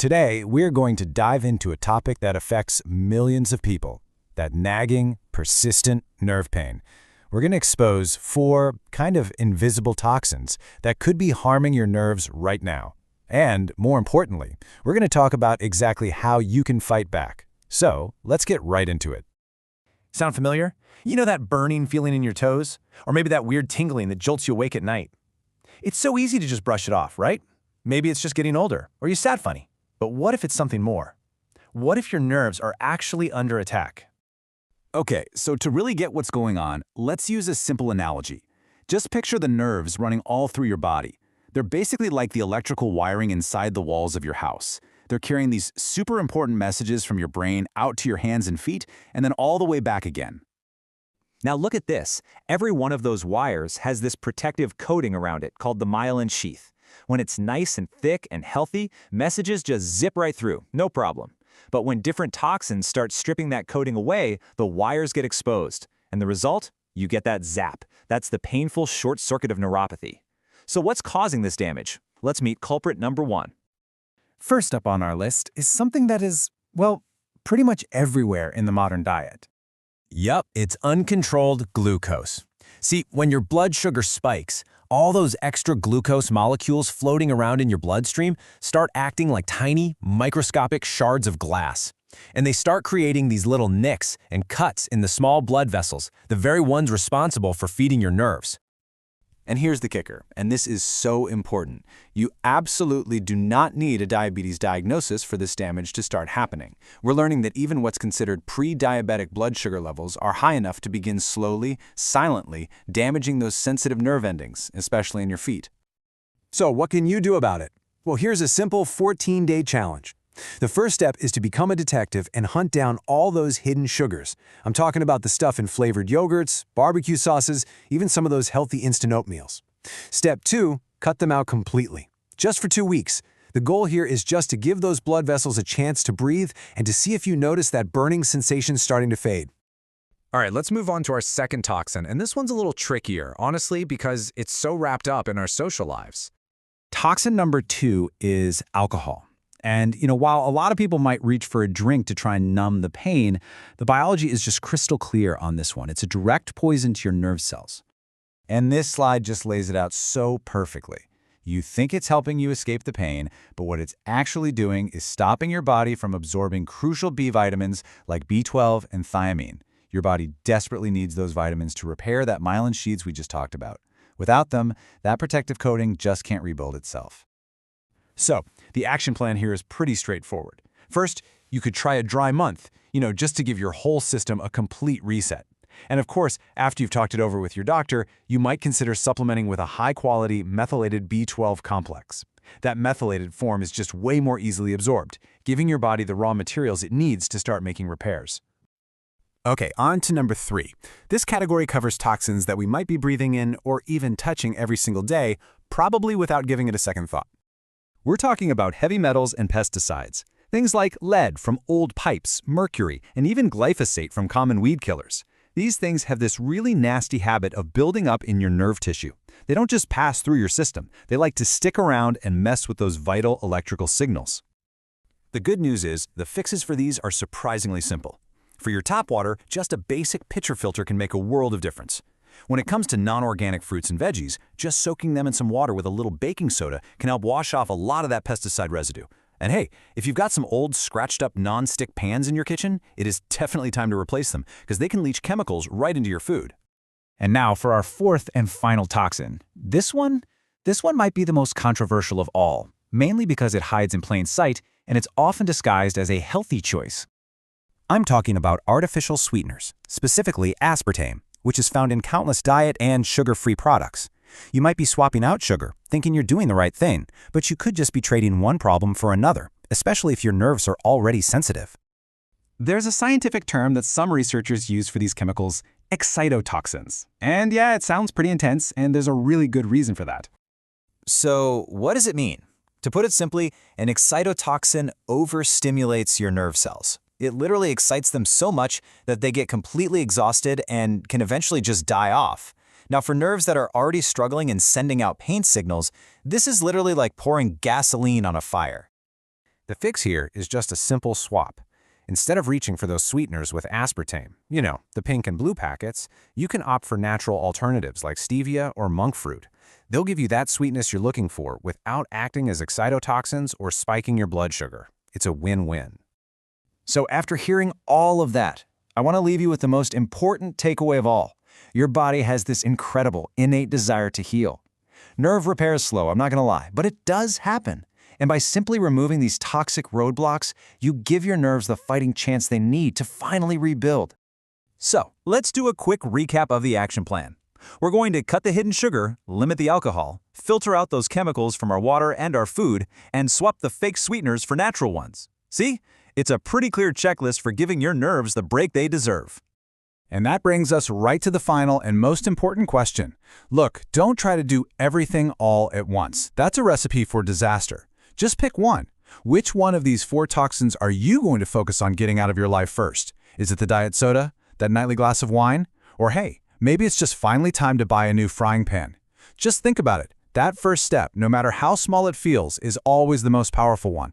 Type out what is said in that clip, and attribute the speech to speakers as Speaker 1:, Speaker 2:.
Speaker 1: Today, we're going to dive into a topic that affects millions of people, that nagging, persistent nerve pain. We're going to expose 4 kind of invisible toxins that could be harming your nerves right now. And, more importantly, we're going to talk about exactly how you can fight back. So, let's get right into it.
Speaker 2: Sound familiar? You know that burning feeling in your toes? Or maybe that weird tingling that jolts you awake at night? It's so easy to just brush it off, right? Maybe it's just getting older, or you sat funny. But what if it's something more? What if your nerves are actually under attack?
Speaker 3: Okay, so to really get what's going on, let's use a simple analogy. Just picture the nerves running all through your body. They're basically like the electrical wiring inside the walls of your house. They're carrying these super important messages from your brain out to your hands and feet, and then all the way back again.
Speaker 4: Now look at this. Every one of those wires has this protective coating around it called the myelin sheath. When it's nice and thick and healthy, messages just zip right through, no problem. But when different toxins start stripping that coating away, the wires get exposed. And the result? You get that zap. That's the painful short circuit of neuropathy. So what's causing this damage? Let's meet culprit number 1.
Speaker 1: First up on our list is something that is, well, pretty much everywhere in the modern diet. Yup, it's uncontrolled glucose. See, when your blood sugar spikes, all those extra glucose molecules floating around in your bloodstream start acting like tiny, microscopic shards of glass. And they start creating these little nicks and cuts in the small blood vessels, the very ones responsible for feeding your nerves.
Speaker 3: And here's the kicker, and this is so important. You absolutely do not need a diabetes diagnosis for this damage to start happening. We're learning that even what's considered pre-diabetic blood sugar levels are high enough to begin slowly, silently damaging those sensitive nerve endings, especially in your feet.
Speaker 5: So what can you do about it? Well, here's a simple 14-day challenge. The first step is to become a detective and hunt down all those hidden sugars. I'm talking about the stuff in flavored yogurts, barbecue sauces, even some of those healthy instant oatmeals. Step 2, cut them out completely. Just for 2 weeks. The goal here is just to give those blood vessels a chance to breathe and to see if you notice that burning sensation starting to fade.
Speaker 6: All right, let's move on to our second toxin, and this one's a little trickier, honestly, because it's so wrapped up in our social lives.
Speaker 7: Toxin number 2 is alcohol. And, while a lot of people might reach for a drink to try and numb the pain, the biology is just crystal clear on this one. It's a direct poison to your nerve cells.
Speaker 3: And this slide just lays it out so perfectly. You think it's helping you escape the pain, but what it's actually doing is stopping your body from absorbing crucial B vitamins like B12 and thiamine. Your body desperately needs those vitamins to repair that myelin sheaths we just talked about. Without them, that protective coating just can't rebuild itself.
Speaker 5: So, the action plan here is pretty straightforward. First, you could try a dry month, just to give your whole system a complete reset. And of course, after you've talked it over with your doctor, you might consider supplementing with a high-quality methylated B12 complex. That methylated form is just way more easily absorbed, giving your body the raw materials it needs to start making repairs. Okay, on to number 3. This category covers toxins that we might be breathing in or even touching every single day, probably without giving it a second thought. We're talking about heavy metals and pesticides. Things like lead from old pipes, mercury, and even glyphosate from common weed killers. These things have this really nasty habit of building up in your nerve tissue. They don't just pass through your system. They like to stick around and mess with those vital electrical signals. The good news is the fixes for these are surprisingly simple. For your tap water, just a basic pitcher filter can make a world of difference. When it comes to non-organic fruits and veggies, just soaking them in some water with a little baking soda can help wash off a lot of that pesticide residue. And hey, if you've got some old, scratched-up non-stick pans in your kitchen, it is definitely time to replace them, because they can leach chemicals right into your food.
Speaker 7: And now for our 4th and final toxin. This one might be the most controversial of all, mainly because it hides in plain sight and it's often disguised as a healthy choice. I'm talking about artificial sweeteners, specifically aspartame, which is found in countless diet and sugar-free products. You might be swapping out sugar, thinking you're doing the right thing, but you could just be trading one problem for another, especially if your nerves are already sensitive. There's a scientific term that some researchers use for these chemicals, excitotoxins. And yeah, it sounds pretty intense, and there's a really good reason for that.
Speaker 4: So what does it mean? To put it simply, an excitotoxin overstimulates your nerve cells. It literally excites them so much that they get completely exhausted and can eventually just die off. Now, for nerves that are already struggling and sending out pain signals, this is literally like pouring gasoline on a fire.
Speaker 2: The fix here is just a simple swap. Instead of reaching for those sweeteners with aspartame, the pink and blue packets, you can opt for natural alternatives like stevia or monk fruit. They'll give you that sweetness you're looking for without acting as excitotoxins or spiking your blood sugar. It's a win-win.
Speaker 3: So after hearing all of that, I want to leave you with the most important takeaway of all. Your body has this incredible, innate desire to heal. Nerve repair is slow, I'm not going to lie, but it does happen. And by simply removing these toxic roadblocks, you give your nerves the fighting chance they need to finally rebuild.
Speaker 7: So, let's do a quick recap of the action plan. We're going to cut the hidden sugar, limit the alcohol, filter out those chemicals from our water and our food, and swap the fake sweeteners for natural ones. See? It's a pretty clear checklist for giving your nerves the break they deserve.
Speaker 5: And that brings us right to the final and most important question. Look, don't try to do everything all at once. That's a recipe for disaster. Just pick one. Which one of these 4 toxins are you going to focus on getting out of your life first? Is it the diet soda? That nightly glass of wine? Or hey, maybe it's just finally time to buy a new frying pan. Just think about it. That first step, no matter how small it feels, is always the most powerful one.